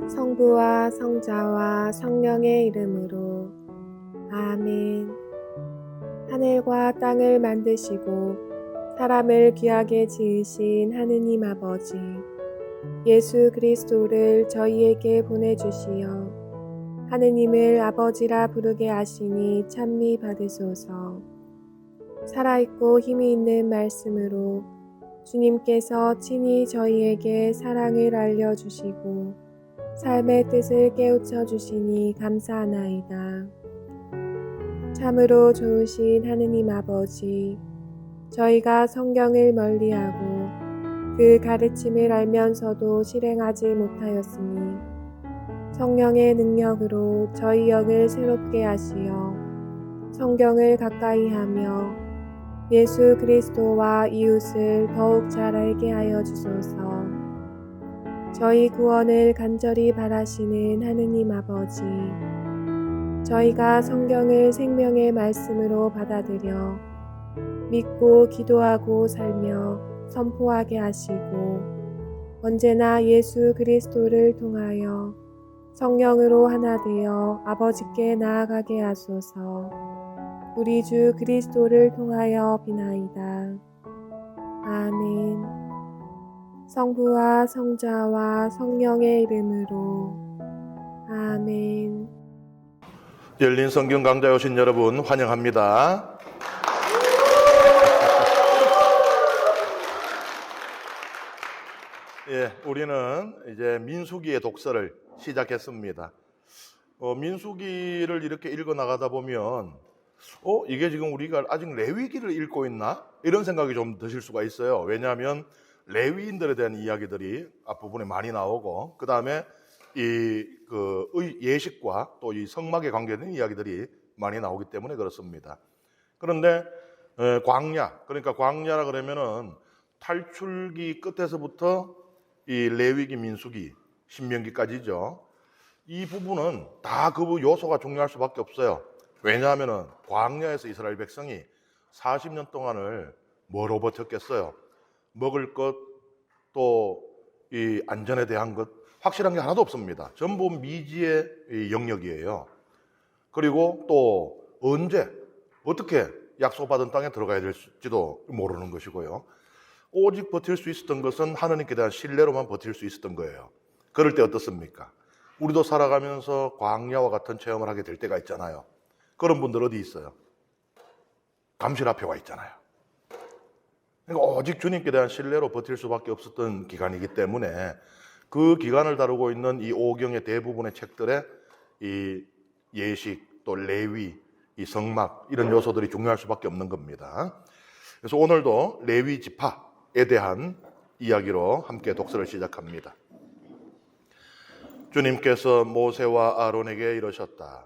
성부와 성자와 성령의 이름으로 아멘. 하늘과 땅을 만드시고 사람을 귀하게 지으신 하느님 아버지, 예수 그리스도를 저희에게 보내주시어 하느님을 아버지라 부르게 하시니 찬미 받으소서. 살아있고 힘이 있는 말씀으로 주님께서 친히 저희에게 사랑을 알려주시고 삶의 뜻을 깨우쳐 주시니 감사하나이다. 참으로 좋으신 하느님 아버지, 저희가 성경을 멀리하고 그 가르침을 알면서도 실행하지 못하였으니 성령의 능력으로 저희 영을 새롭게 하시어 성경을 가까이 하며 예수 그리스도와 이웃을 더욱 잘 알게 하여 주소서. 저희 구원을 간절히 바라시는 하느님 아버지, 저희가 성경을 생명의 말씀으로 받아들여 믿고 기도하고 살며 선포하게 하시고 언제나 예수 그리스도를 통하여 성령으로 하나 되어 아버지께 나아가게 하소서. 우리 주 그리스도를 통하여 비나이다. 아멘. 성부와 성자와 성령의 이름으로 아멘. 열린 성경 강좌에 오신 여러분 환영합니다. 우리는 이제 민수기의 독서를 시작했습니다. 민수기를 이렇게 읽어 나가다 보면 이게 지금 우리가 아직 레위기를 읽고 있나? 이런 생각이 좀 드실 수가 있어요. 왜냐하면 레위인들에 대한 이야기들이 앞부분에 많이 나오고, 그 다음에 예식과 또 이 성막에 관계된 이야기들이 많이 나오기 때문에 그렇습니다. 그런데 광야, 그러니까 광야라 그러면은 탈출기 끝에서부터 이 레위기, 민수기, 신명기까지죠. 이 부분은 다 그 요소가 중요할 수밖에 없어요. 왜냐하면은 광야에서 이스라엘 백성이 40년 동안을 뭐로 버텼겠어요? 먹을 것, 또 이 안전에 대한 것, 확실한 게 하나도 없습니다. 전부 미지의 영역이에요. 그리고 또 언제, 어떻게 약속받은 땅에 들어가야 될지도 모르는 것이고요. 오직 버틸 수 있었던 것은 하나님께 대한 신뢰로만 버틸 수 있었던 거예요. 그럴 때 어떻습니까? 우리도 살아가면서 광야와 같은 체험을 하게 될 때가 있잖아요. 그런 분들 어디 있어요? 감실 앞에 와 있잖아요. 그러니까 오직 주님께 대한 신뢰로 버틸 수밖에 없었던 기간이기 때문에 그 기간을 다루고 있는 이 오경의 대부분의 책들에 이 예식, 또 레위, 이 성막 이런 요소들이 중요할 수밖에 없는 겁니다. 그래서 오늘도 레위 지파에 대한 이야기로 함께 독서를 시작합니다. 주님께서 모세와 아론에게 이르셨다.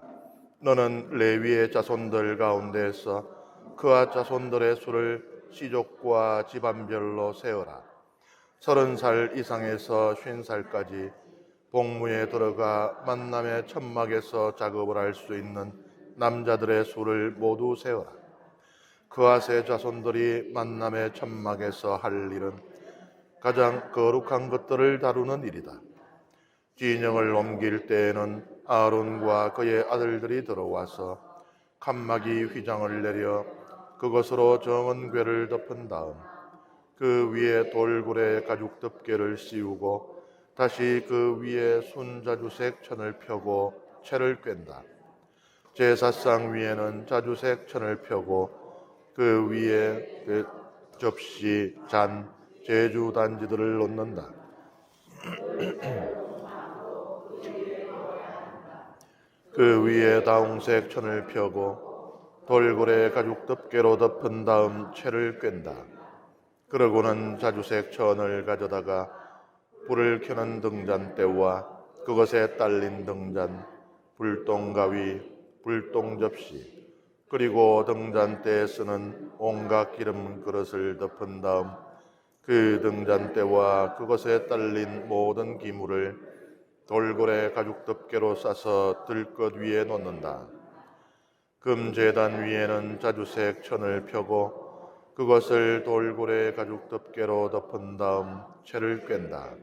너는 레위의 자손들 가운데에서 그와 자손들의 수를 시족과 집안별로 세어라. 30살 이상에서 50살까지 복무에 들어가 만남의 천막에서 작업을 할 수 있는 남자들의 수를 모두 세어라. 그와 세 자손들이 만남의 천막에서 할 일은 가장 거룩한 것들을 다루는 일이다. 진영을 옮길 때에는 아론과 그의 아들들이 들어와서 칸막이 휘장을 내려 그것으로 정은 궤를 덮은 다음 그 위에 돌고래 가죽 덮개를 씌우고 다시 그 위에 순자주색 천을 펴고 채를 꿰다. 제사상 위에는 자주색 천을 펴고 그 위에 그 접시, 잔, 제주 단지들을 놓는다. 그 위에 다홍색 천을 펴고 돌고래 가죽 덮개로 덮은 다음 채를 꿰다. 그러고는 자주색 천을 가져다가 불을 켜는 등잔대와 그것에 딸린 등잔, 불똥가위, 불똥접시, 그리고 등잔대에 쓰는 온갖 기름 그릇을 덮은 다음 그 등잔대와 그것에 딸린 모든 기물을 돌고래 가죽 덮개로 싸서 들것 위에 놓는다. 금제단 위에는 자주색 천을 펴고 그것을 돌고래 가죽 덮개로 덮은 다음 채를 꿰다.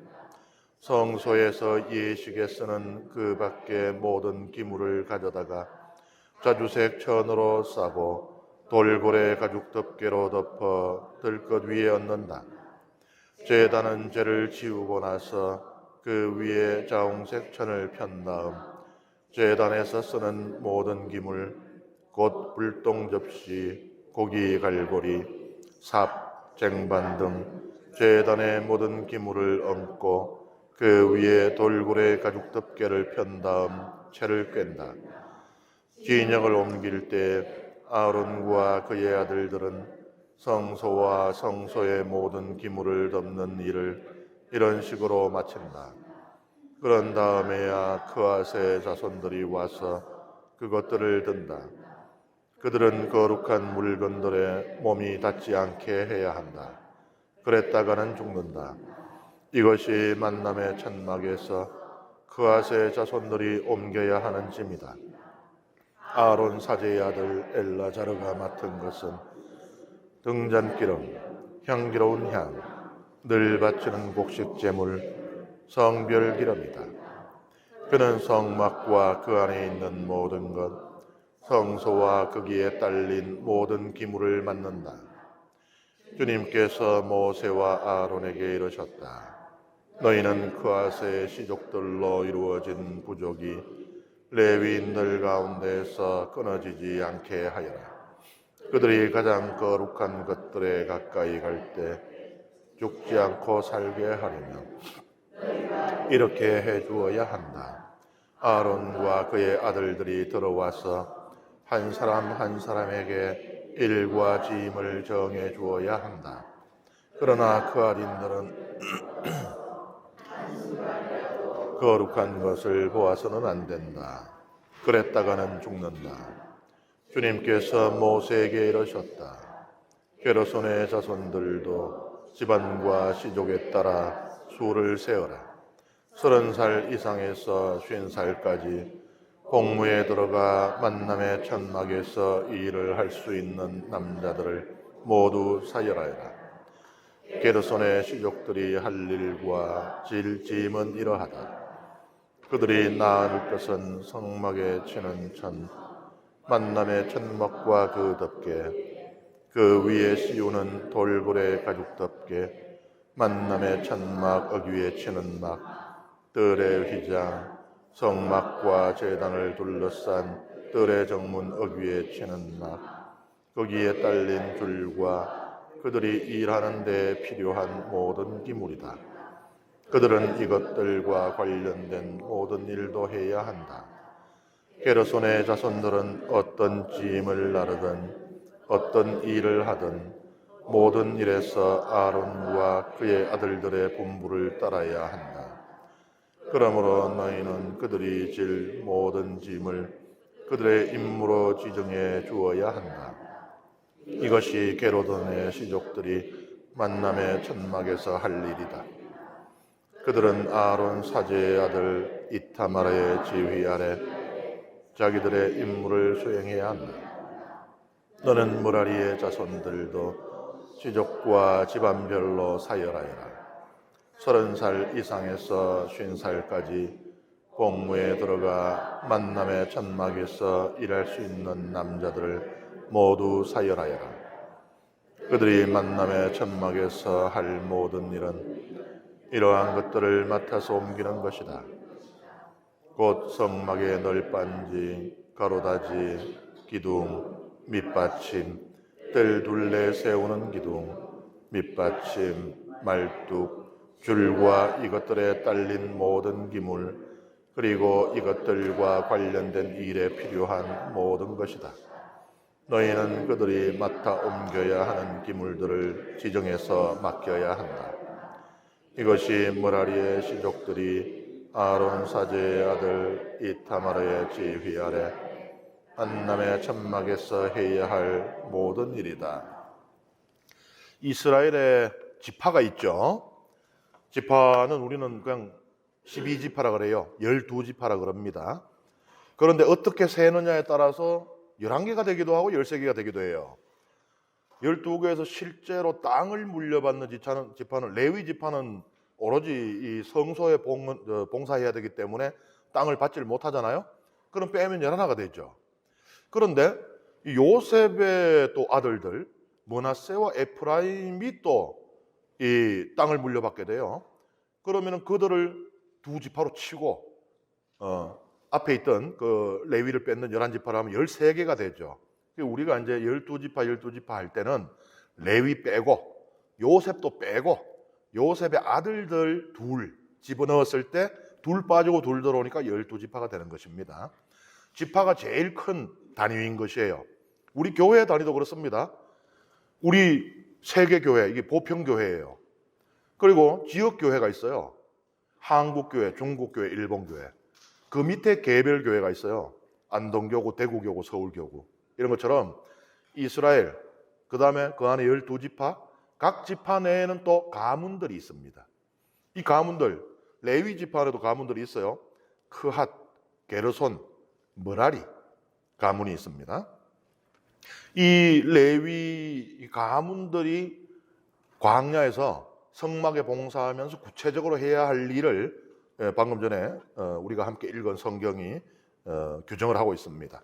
성소에서 예식에 쓰는 그 밖의 모든 기물을 가져다가 자주색 천으로 싸고 돌고래 가죽 덮개로 덮어 들것 위에 얹는다. 제단은 죄를 지우고 나서 그 위에 자홍색 천을 편 다음 제단에서 쓰는 모든 기물 곧 불똥 접시, 고기 갈고리, 삽, 쟁반 등 제단의 모든 기물을 얹고 그 위에 돌고래 가죽 덮개를 편 다음 채를 꿰다. 진역을 옮길 때 아론과 그의 아들들은 성소와 성소의 모든 기물을 덮는 일을 이런 식으로 마친다. 그런 다음에야 그앗의 자손들이 와서 그것들을 든다. 그들은 거룩한 물건들에 몸이 닿지 않게 해야 한다. 그랬다가는 죽는다. 이것이 만남의 천막에서 그앗의 자손들이 옮겨야 하는 짐이다. 아론 사제의 아들 엘라자르가 맡은 것은 등잔기름, 향기로운 향, 늘 바치는 곡식 제물, 성별 기름이다. 그는 성막과 그 안에 있는 모든 것, 성소와 거기에 딸린 모든 기물을 맡는다. 주님께서 모세와 아론에게 이르셨다. 너희는 그앗의 시족들로 이루어진 부족이 레위인들 가운데서 끊어지지 않게 하여라. 그들이 가장 거룩한 것들에 가까이 갈 때 죽지 않고 살게 하려면 이렇게 해주어야 한다. 아론과 그의 아들들이 들어와서 한 사람 한 사람에게 일과 짐을 정해 주어야 한다. 그러나 그 아린들은 거룩한 것을 보아서는 안 된다. 그랬다가는 죽는다. 주님께서 모세에게 이르셨다. 게르손의 자손들도 집안과 시족에 따라 수를 세어라. 30살 이상에서 50살까지 공무에 들어가 만남의 천막에서 일을 할 수 있는 남자들을 모두 사열하여라. 게르손의 시족들이 할 일과 질 짐은 이러하다. 그들이 나을 것은 성막에 치는 천, 만남의 천막과 그 덮개, 그 위에 씌우는 돌고래 가죽 덮개, 만남의 천막 어귀에 치는 막, 뜰의 휘장, 성막과 제단을 둘러싼 뜰의 정문 어귀에 치는 막, 거기에 딸린 줄과 그들이 일하는 데 필요한 모든 기물이다. 그들은 이것들과 관련된 모든 일도 해야 한다. 게르손의 자손들은 어떤 짐을 나르든 어떤 일을 하든 모든 일에서 아론과 그의 아들들의 분부를 따라야 한다. 그러므로 너희는 그들이 질 모든 짐을 그들의 임무로 지정해 주어야 한다. 이것이 게르손의 시족들이 만남의 천막에서 할 일이다. 그들은 아론 사제의 아들 이타마르의 지휘 아래 자기들의 임무를 수행해야 한다. 너는 무라리의 자손들도 시족과 집안별로 사열하여라. 30살 이상에서 50살까지 공무에 들어가 만남의 천막에서 일할 수 있는 남자들을 모두 사열하여라. 그들이 만남의 천막에서 할 모든 일은 이러한 것들을 맡아서 옮기는 것이다. 곧 성막의 널빤지, 가로다지, 기둥, 밑받침, 뜰 둘레 세우는 기둥, 밑받침, 말뚝, 줄과 이것들에 딸린 모든 기물, 그리고 이것들과 관련된 일에 필요한 모든 것이다. 너희는 그들이 맡아 옮겨야 하는 기물들을 지정해서 맡겨야 한다. 이것이 무라리의 시족들이 아론 사제의 아들 이타마르의 지휘 아래 만남의 천막에서 해야 할 모든 일이다. 이스라엘에 지파가 있죠. 지파는 우리는 그냥 12지파라 그래요. 12지파라 그럽니다. 그런데 어떻게 세느냐에 따라서 11개가 되기도 하고 13개가 되기도 해요. 12개에서 실제로 땅을 물려받는 지파는 레위 지파는 오로지 이 성소에 봉사해야 되기 때문에 땅을 받지를 못하잖아요. 그럼 빼면 11가 되죠. 그런데 이 요셉의 또 아들들 므낫세와 에프라임이 또 이 땅을 물려받게 돼요. 그러면은 그들을 두 지파로 치고 앞에 있던 그 레위를 뺏는 11지파로 하면 13개가 되죠. 우리가 이제 12지파 할 때는 레위 빼고 요셉도 빼고 요셉의 아들들 둘 집어넣었을 때 둘 빠지고 둘 들어오니까 12지파가 되는 것입니다. 지파가 제일 큰 단위인 것이에요. 우리 교회 단위도 그렇습니다. 우리 세계교회, 이게 보편교회예요. 그리고 지역교회가 있어요. 한국교회, 중국교회, 일본교회. 그 밑에 개별교회가 있어요. 안동교구, 대구교구, 서울교구. 이런 것처럼 이스라엘, 그 다음에 그 안에 12지파, 각 지파 내에는 또 가문들이 있습니다. 이 가문들, 레위 지파 안에도 가문들이 있어요. 크핫, 게르손, 머라리 가문이 있습니다. 이 레위 가문들이 광야에서 성막에 봉사하면서 구체적으로 해야 할 일을 방금 전에 우리가 함께 읽은 성경이 규정을 하고 있습니다.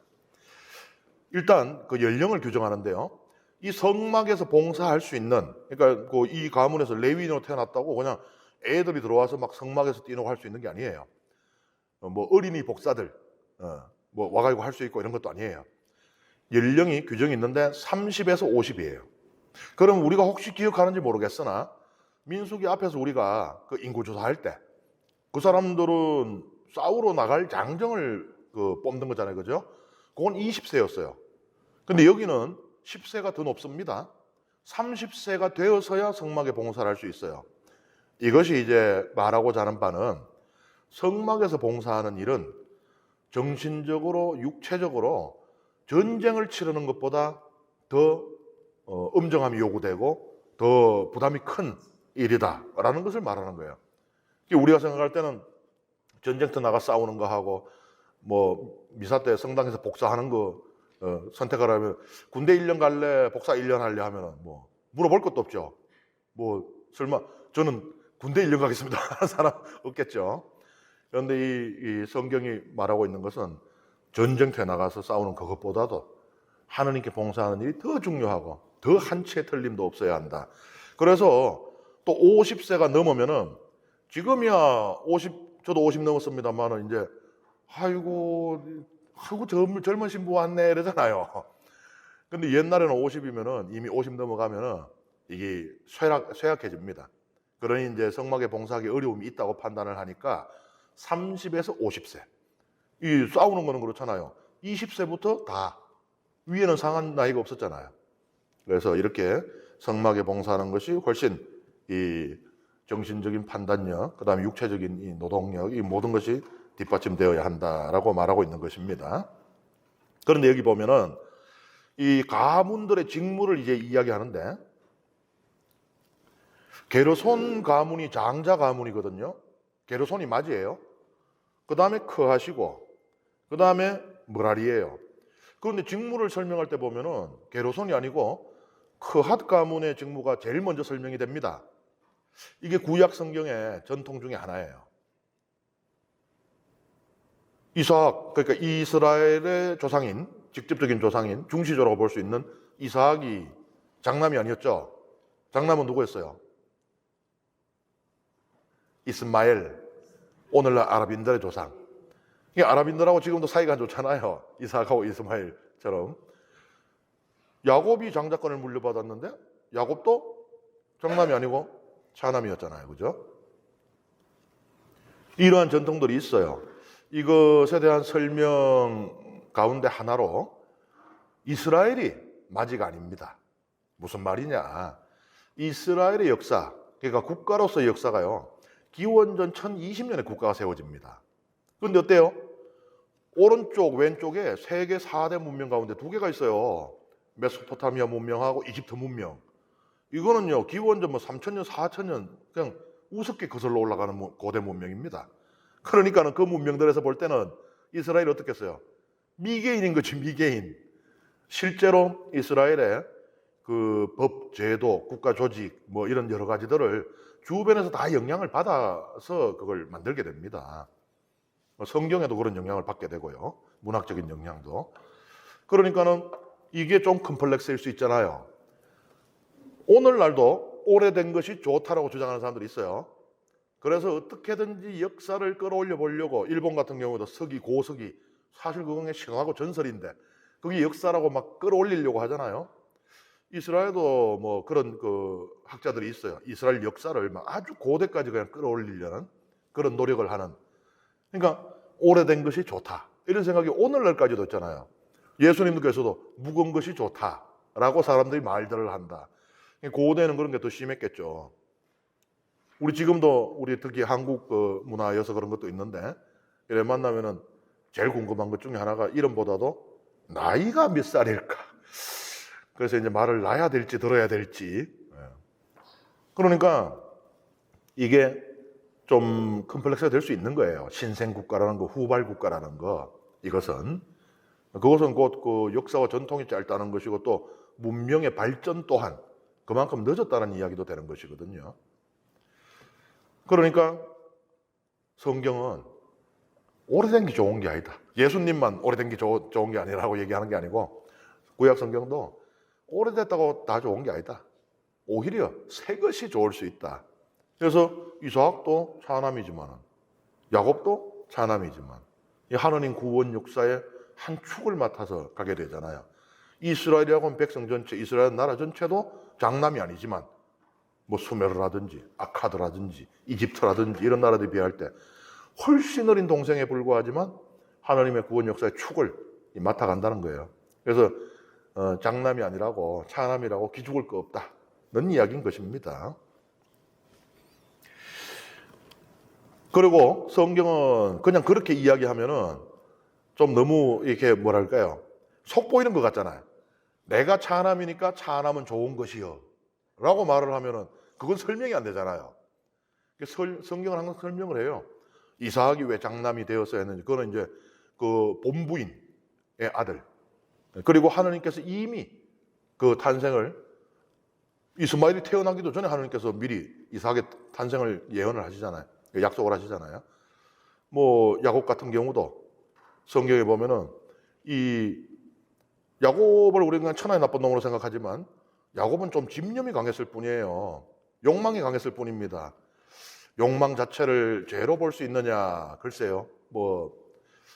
일단 그 연령을 규정하는데요. 이 성막에서 봉사할 수 있는, 그러니까 이 가문에서 레위인으로 태어났다고 그냥 애들이 들어와서 막 성막에서 뛰노고 할 수 있는 게 아니에요. 뭐 어린이 복사들 뭐 와가지고 할 수 있고 이런 것도 아니에요. 연령이 규정이 있는데 30에서 50이에요. 그럼 우리가 혹시 기억하는지 모르겠으나 민수기 앞에서 우리가 그 인구조사할 때 그 사람들은 싸우러 나갈 장정을 뽑는 거잖아요. 그죠? 그건 20세였어요. 근데 여기는 10세가 더 높습니다. 30세가 되어서야 성막에 봉사를 할 수 있어요. 이것이 이제 말하고자 하는 바는 성막에서 봉사하는 일은 정신적으로, 육체적으로 전쟁을 치르는 것보다 더 엄정함이 요구되고 더 부담이 큰 일이다라는 것을 말하는 거예요. 우리가 생각할 때는 전쟁터 나가 싸우는 거 하고 뭐 미사 때 성당에서 복사하는 거 선택하라면 군대 1년 갈래, 복사 1년 할래 하면 뭐 물어볼 것도 없죠. 뭐 설마 저는 군대 1년 가겠습니다 하는 사람 없겠죠. 그런데 이 성경이 말하고 있는 것은 전쟁터에 나가서 싸우는 그것보다도 하느님께 봉사하는 일이 더 중요하고 더 한치의 틀림도 없어야 한다. 그래서 또 50세가 넘으면은 지금이야 저도 50 넘었습니다만은 이제 아이고 젊은 신부 왔네 이러잖아요. 근데 옛날에는 50이면은 이미 50 넘어가면은 이게 쇠약해집니다. 그러니 이제 성막에 봉사하기 어려움이 있다고 판단을 하니까 30에서 50세. 이 싸우는 거는 그렇잖아요. 20세부터 다 위에는 상한 나이가 없었잖아요. 그래서 이렇게 성막에 봉사하는 것이 훨씬 이 정신적인 판단력, 그다음에 육체적인 이 노동력, 이 모든 것이 뒷받침되어야 한다라고 말하고 있는 것입니다. 그런데 여기 보면은 이 가문들의 직무를 이제 이야기하는데 게르손 가문이 장자 가문이거든요. 게르손이 맞이에요. 그 다음에 크하시고 그 다음에 므라리예요. 그런데 직무를 설명할 때 보면은 게르손이 아니고 크핫 가문의 직무가 제일 먼저 설명이 됩니다. 이게 구약 성경의 전통 중에 하나예요. 이삭, 그러니까 이스라엘의 조상인, 직접적인 조상인, 중시조라고 볼 수 있는 이삭이 장남이 아니었죠. 장남은 누구였어요? 이스마엘, 오늘날 아랍인들의 조상. 이 아랍인들하고 지금도 사이가 안 좋잖아요. 이삭하고 이스마엘처럼. 야곱이 장자권을 물려받았는데 야곱도 장남이 아니고 차남이었잖아요. 그죠? 이러한 전통들이 있어요. 이것에 대한 설명 가운데 하나로 이스라엘이 맞이가 아닙니다. 무슨 말이냐? 이스라엘의 역사, 그러니까 국가로서의 역사가요. 기원전 1020년에 국가가 세워집니다. 그런데 어때요? 오른쪽, 왼쪽에 세계 4대 문명 가운데 2개가 있어요. 메소포타미아 문명하고 이집트 문명. 이거는요, 기원전 3000년, 4000년 그냥 우습게 거슬러 올라가는 고대 문명입니다. 그러니까는 그 문명들에서 볼 때는 이스라엘이 어떻겠어요? 미개인인 거지, 미개인. 실제로 이스라엘의 그 법, 제도, 국가 조직, 뭐 이런 여러 가지들을 주변에서 다 영향을 받아서 그걸 만들게 됩니다. 성경에도 그런 영향을 받게 되고요. 문학적인 영향도. 그러니까는 이게 좀 컴플렉스일 수 있잖아요. 오늘날도 오래된 것이 좋다라고 주장하는 사람들이 있어요. 그래서 어떻게든지 역사를 끌어올려 보려고 일본 같은 경우도 서기, 고서기 사실 그건 신화고 전설인데 그게 역사라고 막 끌어올리려고 하잖아요. 이스라엘도 뭐 그런 그 학자들이 있어요. 이스라엘 역사를 막 아주 고대까지 그냥 끌어올리려는 그런 노력을 하는. 그러니까 오래된 것이 좋다. 이런 생각이 오늘날까지도 있잖아요. 예수님께서도 묵은 것이 좋다라고 사람들이 말들을 한다. 고대는 그런 게 더 심했겠죠. 우리 지금도 우리 특히 한국 그 문화여서 그런 것도 있는데 이래 만나면은 제일 궁금한 것 중에 하나가 이름보다도 나이가 몇 살일까? 그래서 이제 말을 놔야 될지 들어야 될지. 그러니까 이게 좀 컴플렉스가 될 수 있는 거예요. 신생국가라는 거, 후발국가라는 거. 이것은 그것은 곧 그 역사와 전통이 짧다는 것이고 또 문명의 발전 또한 그만큼 늦었다는 이야기도 되는 것이거든요. 그러니까 성경은 오래된 게 좋은 게 아니다. 예수님만 오래된 게 좋은 게 아니라고 얘기하는 게 아니고 구약 성경도 오래됐다고 다 좋은 게 아니다. 오히려 새 것이 좋을 수 있다. 그래서 이삭도 차남이지만 야곱도 차남이지만 이 하느님 구원 역사의 한 축을 맡아서 가게 되잖아요. 이스라엘이라고 백성 전체, 이스라엘 나라 전체도 장남이 아니지만 뭐 수메르라든지 아카드라든지 이집트라든지 이런 나라들에 비할 때 훨씬 어린 동생에 불과하지만 하나님의 구원 역사의 축을 맡아간다는 거예요. 그래서 장남이 아니라고 차남이라고 기죽을 거 없다는 이야기인 것입니다. 그리고 성경은 그냥 그렇게 이야기하면은 좀 너무 이렇게 뭐랄까요? 속 보이는 것 같잖아요. 내가 차남이니까 차남은 좋은 것이요. 라고 말을 하면은 그건 설명이 안 되잖아요. 성경은 항상 설명을 해요. 이삭이 왜 장남이 되었어야 했는지. 그거는 이제 그 본부인의 아들. 그리고 하느님께서 이미 그 탄생을 이스마엘이 태어나기도 전에 하느님께서 미리 이삭의 탄생을 예언을 하시잖아요. 약속을 하시잖아요. 뭐 야곱 같은 경우도 성경에 보면은 이 야곱을 우리가 그냥 천하의 나쁜 놈으로 생각하지만 야곱은 좀 집념이 강했을 뿐이에요. 욕망이 강했을 뿐입니다. 욕망 자체를 죄로 볼 수 있느냐 글쎄요. 뭐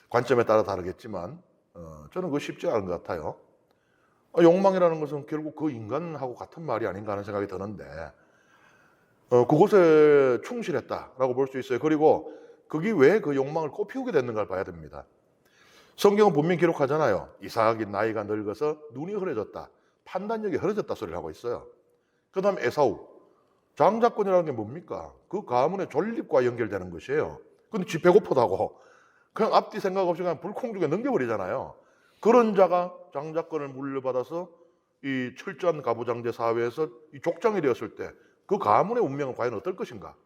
관점에 따라 다르겠지만 저는 그거 쉽지 않은 것 같아요. 욕망이라는 것은 결국 그 인간하고 같은 말이 아닌가 하는 생각이 드는데 그것에 충실했다라고 볼 수 있어요. 그리고 그게 왜 그 욕망을 꽃피우게 됐는가를 봐야 됩니다. 성경은 분명히 기록하잖아요. 이삭이 나이가 늙어서 눈이 흐려졌다. 판단력이 흐려졌다 소리를 하고 있어요. 그 다음 에사우. 장자권이라는 게 뭡니까? 그 가문의 존립과 연결되는 것이에요. 근데 지 배고프다고 그냥 앞뒤 생각 없이 그냥 불콩죽에 넘겨버리잖아요. 그런 자가 장자권을 물려받아서 이 철저한 가부장제 사회에서 이 족장이 되었을 때 그 가문의 운명은 과연 어떨 것인가?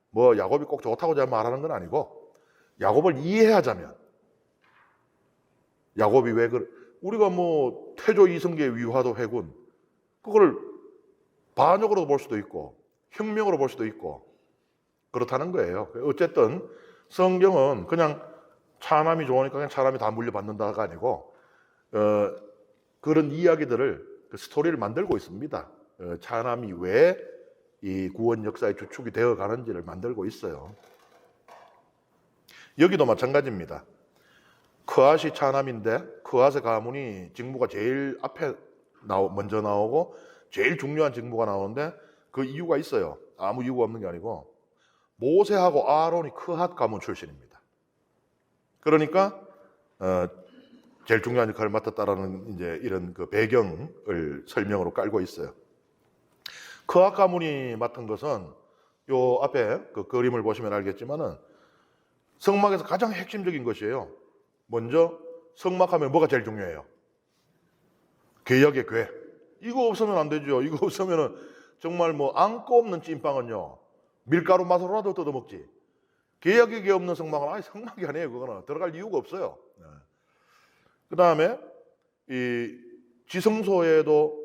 뭐 야곱이 꼭 좋다고 제가 말하는 건 아니고 야곱을 이해하자면 야곱이 왜 그래? 우리가 뭐 태조 이성계의 위화도 회군 그걸 반역으로 볼 수도 있고 혁명으로 볼 수도 있고 그렇다는 거예요. 어쨌든 성경은 그냥 차남이 좋으니까 그냥 차남이 다 물려받는다가 아니고 그런 이야기들을 그 스토리를 만들고 있습니다. 차남이 왜 이 구원 역사의 주축이 되어 가는지를 만들고 있어요. 여기도 마찬가지입니다. 크앗이 차남인데 크앗의 가문이 직무가 제일 앞에 먼저 나오고 제일 중요한 직무가 나오는데 그 이유가 있어요. 아무 이유가 없는 게 아니고 모세하고 아론이 크앗 가문 출신입니다. 그러니까 제일 중요한 역할을 맡았다라는 이제 이런 그 배경을 설명으로 깔고 있어요. 크앗 가문이 맡은 것은 요 앞에 그 그림을 보시면 알겠지만은 성막에서 가장 핵심적인 것이에요. 먼저 성막하면 뭐가 제일 중요해요? 계약의 궤. 이거 없으면 안 되죠. 이거 없으면은 정말 뭐 안고 없는 찐빵은요 밀가루 맛으로라도 뜯어먹지. 계약의 궤 없는 성막은 아니 성막이 아니에요. 그거는 들어갈 이유가 없어요. 그 다음에 이 지성소에도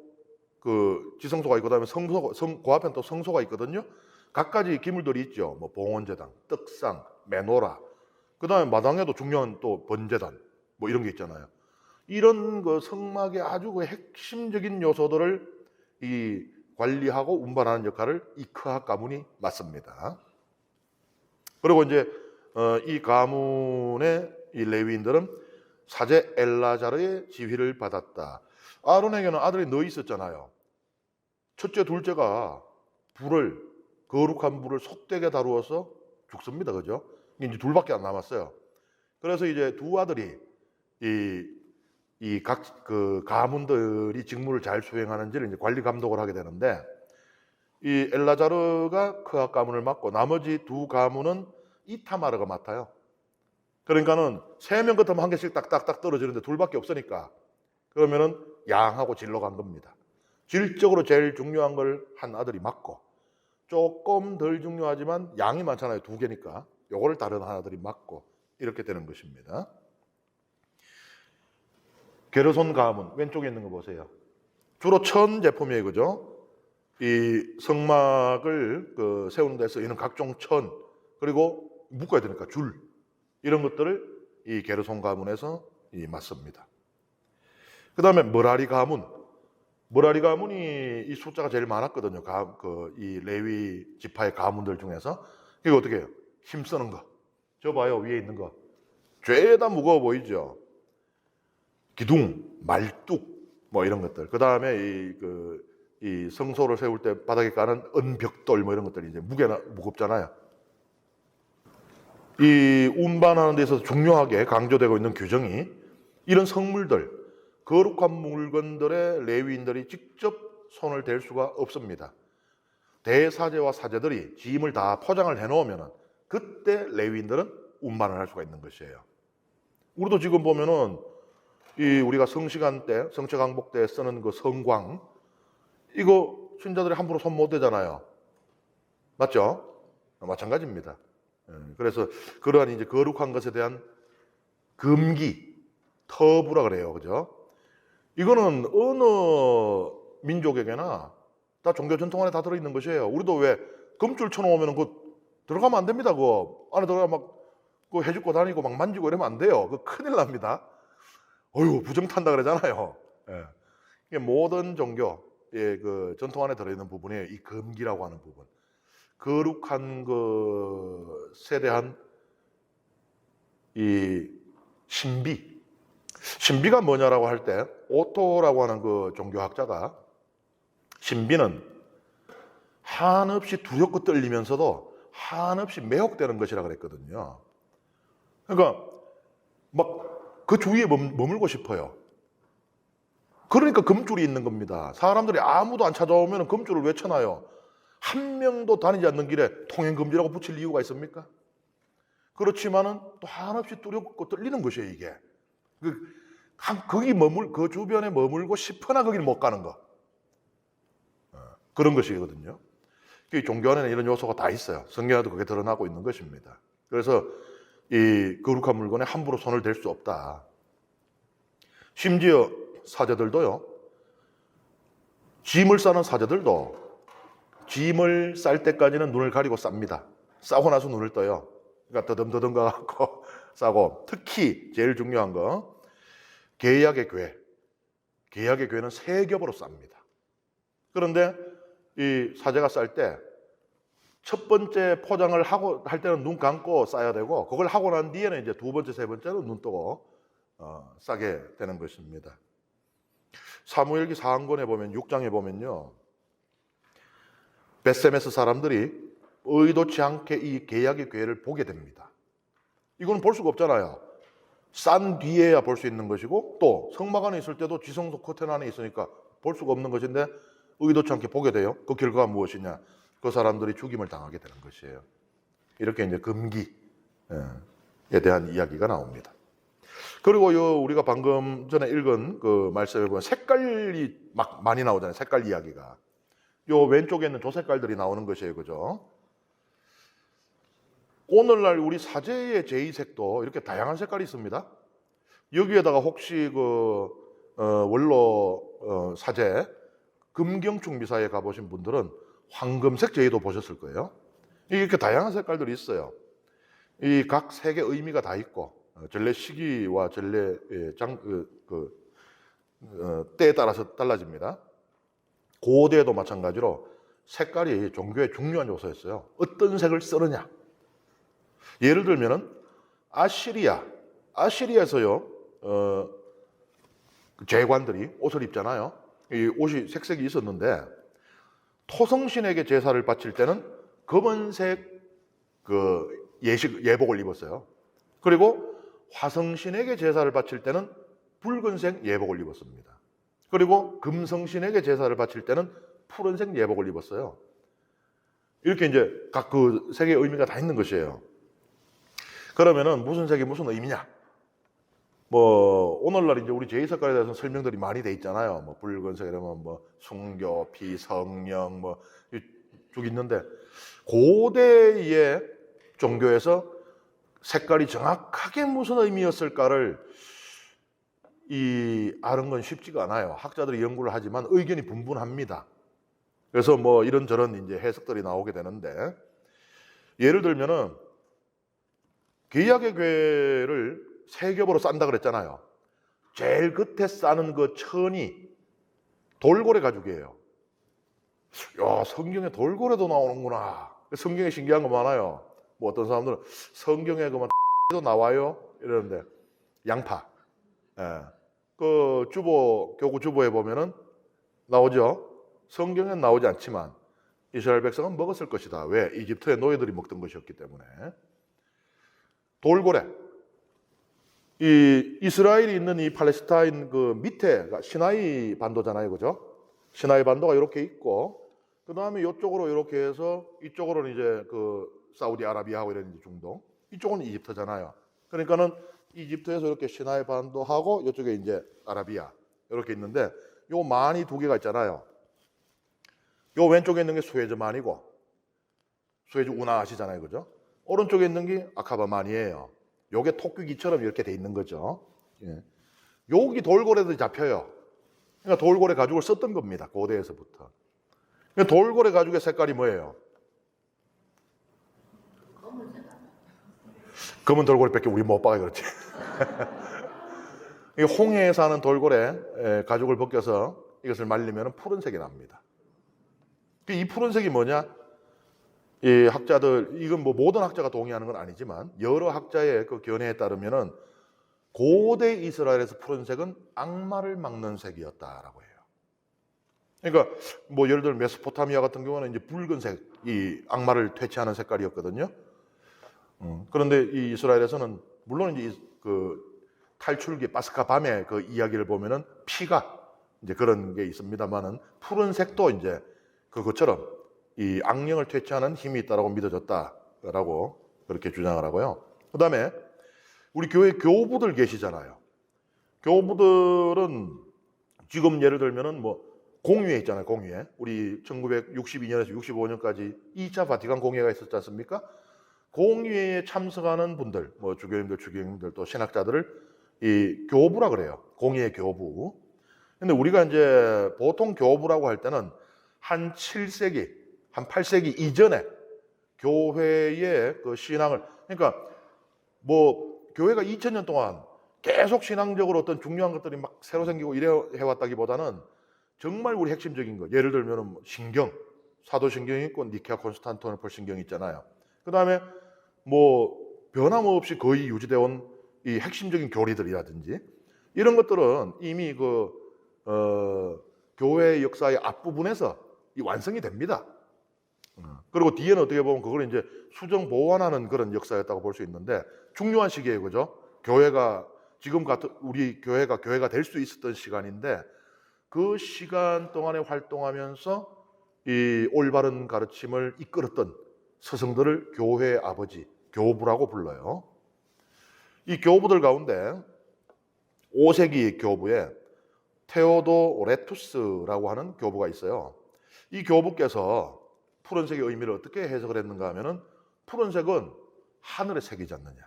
그 지성소가 있고 그다음에 그 앞에는 또 성소가 있거든요. 각가지 기물들이 있죠. 뭐 봉헌제당, 떡상, 메노라. 그다음에 마당에도 중요한 또 번제단 뭐 이런 게 있잖아요. 이런 그 성막의 아주 그 핵심적인 요소들을 이 관리하고 운반하는 역할을 이 크앗 가문이 맡습니다. 그리고 이제 이 가문의 이 레위인들은 사제 엘라자르의 지휘를 받았다. 아론에게는 아들이 너 있었잖아요. 첫째, 둘째가 거룩한 불을 속되게 다루어서 죽습니다. 그죠? 이제 둘밖에 안 남았어요. 그래서 이제 두 아들이 이 각 그 가문들이 직무를 잘 수행하는지를 이제 관리 감독을 하게 되는데, 이 엘라자르가 크앗 가문을 맡고 나머지 두 가문은 이타마르가 맡아요. 그러니까는 3명 같으면 한 개씩 딱딱딱 떨어지는데 둘밖에 없으니까 그러면은 양하고 질러 간 겁니다. 질적으로 제일 중요한 걸 한 아들이 맡고, 조금 덜 중요하지만 양이 많잖아요. 2개니까 요거를 다른 한 아들이 맡고, 이렇게 되는 것입니다. 게르손 가문 왼쪽에 있는 거 보세요. 주로 천 제품이에요. 그죠? 이 성막을 세우는 데 쓰이는 각종 천, 그리고 묶어야 되니까 줄, 이런 것들을 이 게르손 가문에서 맡습니다. 그 다음에 머라리 가문이 이 숫자가 제일 많았거든요. 이 레위 지파의 가문들 중에서. 이거 어떻게 해요? 힘쓰는 거. 저 봐요, 위에 있는 거. 죄다 무거워 보이죠? 기둥, 말뚝, 뭐 이런 것들. 그 다음에 이 성소를 세울 때 바닥에 까는 은벽돌, 뭐 이런 것들이 이제 무겁잖아요. 이 운반하는 데 있어서 중요하게 강조되고 있는 규정이, 이런 성물들, 거룩한 물건들에 레위인들이 직접 손을 댈 수가 없습니다. 대사제와 사제들이 짐을 다 포장을 해놓으면 그때 레위인들은 운반을 할 수가 있는 것이에요. 우리도 지금 보면은 우리가 성시간 때, 성체 강복 때 쓰는 그 성광, 이거 신자들이 함부로 손 못 대잖아요. 맞죠? 마찬가지입니다. 그래서 그러한 이제 거룩한 것에 대한 금기, 터부라 그래요. 그죠? 이거는 어느 민족에게나 다 종교 전통 안에 다 들어있는 것이에요. 우리도 왜 금줄 쳐놓으면 들어가면 안 됩니다. 안에 들어가 해주고 다니고 막 만지고 이러면 안 돼요. 큰일 납니다. 어휴, 부정탄다 그러잖아요. 이게 모든 종교의 그 전통 안에 들어있는 부분이에요. 이 금기라고 하는 부분. 거룩한 것에 대한 이 신비가 뭐냐라고 할 때, 오토라고 하는 그 종교학자가 신비는 한없이 두렵고 떨리면서도 한없이 매혹되는 것이라 그랬거든요. 그러니까 막 그 주위에 머물고 싶어요. 그러니까 금줄이 있는 겁니다. 사람들이 아무도 안 찾아오면 금줄을 왜 쳐놔요? 한 명도 다니지 않는 길에 통행금지라고 붙일 이유가 있습니까? 그렇지만은 또 한없이 두렵고 떨리는 것이에요, 이게. 그 주변에 머물고 싶으나 거기를 못 가는 거. 그런 것이거든요. 종교 안에는 이런 요소가 다 있어요. 성경에도 그게 드러나고 있는 것입니다. 그래서 이 거룩한 물건에 함부로 손을 댈 수 없다. 심지어 사제들도요, 짐을 싸는 사제들도 짐을 쌀 때까지는 눈을 가리고 쌉니다. 싸고 나서 눈을 떠요. 그러니까 더듬더듬 가갖고 싸고, 특히 제일 중요한 거, 계약의 괴는 3겹으로 쌉니다. 그런데 이 사제가 쌀 때 첫 번째 포장을 할 때는 눈 감고 싸야 되고, 그걸 하고 난 뒤에는 이제 2번째, 3번째는 눈 뜨고 싸게 되는 것입니다. 사무엘기 4권에 보면, 6장에 보면요, 벳세메스 사람들이 의도치 않게 이 계약의 괴를 보게 됩니다. 이거는 볼 수가 없잖아요. 싼 뒤에야 볼 수 있는 것이고, 또 성막 안에 있을 때도 지성소 커튼 안에 있으니까 볼 수가 없는 것인데 의도치 않게 보게 돼요. 그 결과가 무엇이냐? 그 사람들이 죽임을 당하게 되는 것이에요. 이렇게 이제 금기에 대한 이야기가 나옵니다. 그리고 우리가 방금 전에 읽은 그 말씀에 보면 색깔이 막 많이 나오잖아요. 색깔 이야기가. 왼쪽에 있는 조 색깔들이 나오는 것이에요. 그죠? 오늘날 우리 사제의 제2색도 이렇게 다양한 색깔이 있습니다. 여기에다가 혹시 원로 사제 금경축 미사에 가보신 분들은 황금색 제의도 보셨을 거예요. 이렇게 다양한 색깔들이 있어요. 이 각 색의 의미가 다 있고 전래 시기와 전래 때에 따라서 달라집니다. 고대에도 마찬가지로 색깔이 종교의 중요한 요소였어요. 어떤 색을 쓰느냐. 예를 들면은 아시리아에서요 제관들이 옷을 입잖아요. 이 옷이 색색이 있었는데 토성신에게 제사를 바칠 때는 검은색 예복을 입었어요. 그리고 화성신에게 제사를 바칠 때는 붉은색 예복을 입었습니다. 그리고 금성신에게 제사를 바칠 때는 푸른색 예복을 입었어요. 이렇게 이제 각 그 색의 의미가 다 있는 것이에요. 그러면은 무슨 색이 무슨 의미냐? 뭐 오늘날 이제 우리 제의석가에 대해서 설명들이 많이 돼 있잖아요. 뭐 붉은색 이러면 뭐 순교, 피, 성령 뭐 쭉 있는데 고대의 종교에서 색깔이 정확하게 무슨 의미였을까를 아는 건 쉽지가 않아요. 학자들이 연구를 하지만 의견이 분분합니다. 그래서 뭐 이런저런 이제 해석들이 나오게 되는데 예를 들면은 개약의 궤를 세 겹으로 싼다 그랬잖아요. 제일 끝에 싸는 그 천이 돌고래 가죽이에요. 야, 성경에 돌고래도 나오는구나. 성경에 신기한 거 많아요. 뭐 어떤 사람들은 성경에 그만 도 나와요 이러는데 양파. 예. 그 교구 주보에 보면은 나오죠. 성경엔 나오지 않지만 이스라엘 백성은 먹었을 것이다. 왜? 이집트의 노예들이 먹던 것이었기 때문에. 돌고래. 이 이스라엘이 있는 이 팔레스타인 그 밑에가 시나이 반도잖아요. 그죠? 시나이 반도가 이렇게 있고, 그 다음에 이쪽으로 이렇게 해서 이쪽으로는 이제 그 사우디아라비아하고 이런 중동, 이쪽은 이집트잖아요. 그러니까는 이집트에서 이렇게 시나이 반도하고 이쪽에 이제 아라비아 이렇게 있는데 요 만이 두 개가 있잖아요. 요 왼쪽에 있는 게 수에즈만이고 수에즈 운하 아시잖아요. 그죠? 오른쪽에 있는 게 아카바만이에요. 요게 토끼기처럼 이렇게 돼 있는 거죠. 예. 여기 돌고래들이 잡혀요. 그러니까 돌고래 가죽을 썼던 겁니다. 고대에서부터. 그러니까 돌고래 가죽의 색깔이 뭐예요? 검은 돌고래밖에 우리 못 봐요. 그렇지. 홍해에 사는 돌고래 가죽을 벗겨서 이것을 말리면 푸른색이 납니다. 이 푸른색이 뭐냐? 이 학자들, 이건 뭐 모든 학자가 동의하는 건 아니지만 여러 학자의 그 견해에 따르면은 고대 이스라엘에서 푸른색은 악마를 막는 색이었다라고 해요. 그러니까 뭐 예를 들면 메소포타미아 같은 경우는 이제 붉은색, 이 악마를 퇴치하는 색깔이었거든요. 그런데 이 이스라엘에서는 물론 이제 그 탈출기 파스카 밤의 그 이야기를 보면은 피가 이제 그런 게 있습니다만은 푸른색도 이제 그것처럼 이 악령을 퇴치하는 힘이 있다라고 믿어졌다라고 그렇게 주장을 하고요. 그다음에 우리 교회 교부들 계시잖아요. 교부들은 지금 예를 들면은 뭐 공회에 있잖아요. 공회. 우리 1962년에서 65년까지 2차 바티칸 공회가 있었지 않습니까? 공회에 참석하는 분들, 뭐 주교님들, 주교님들 또 신학자들을 이 교부라 그래요. 공회 교부. 근데 우리가 이제 보통 교부라고 할 때는 한 7세기, 한 8세기 이전에 교회의 그 신앙을, 그러니까 뭐 교회가 2000년 동안 계속 신앙적으로 어떤 중요한 것들이 막 새로 생기고 이래 해왔다기보다는 정말 우리 핵심적인 거, 예를 들면 신경, 사도신경이 있고 니케아 콘스탄티노플 신경이 있잖아요. 그 다음에 뭐 변함없이 거의 유지되어 온 이 핵심적인 교리들이라든지 이런 것들은 이미 교회의 역사의 앞부분에서 이 완성이 됩니다. 그리고 뒤에는 어떻게 보면 그걸 이제 수정 보완하는 그런 역사였다고 볼 수 있는데 중요한 시기예요, 그죠? 교회가 지금 같은 우리 교회가 될 수 있었던 시간인데 그 시간 동안에 활동하면서 이 올바른 가르침을 이끌었던 스승들을 교회의 아버지, 교부라고 불러요. 이 교부들 가운데 5세기 교부에 테오도 레투스라고 하는 교부가 있어요. 이 교부께서 푸른색의 의미를 어떻게 해석을 했는가 하면은 푸른색은 하늘의 색이지 않느냐.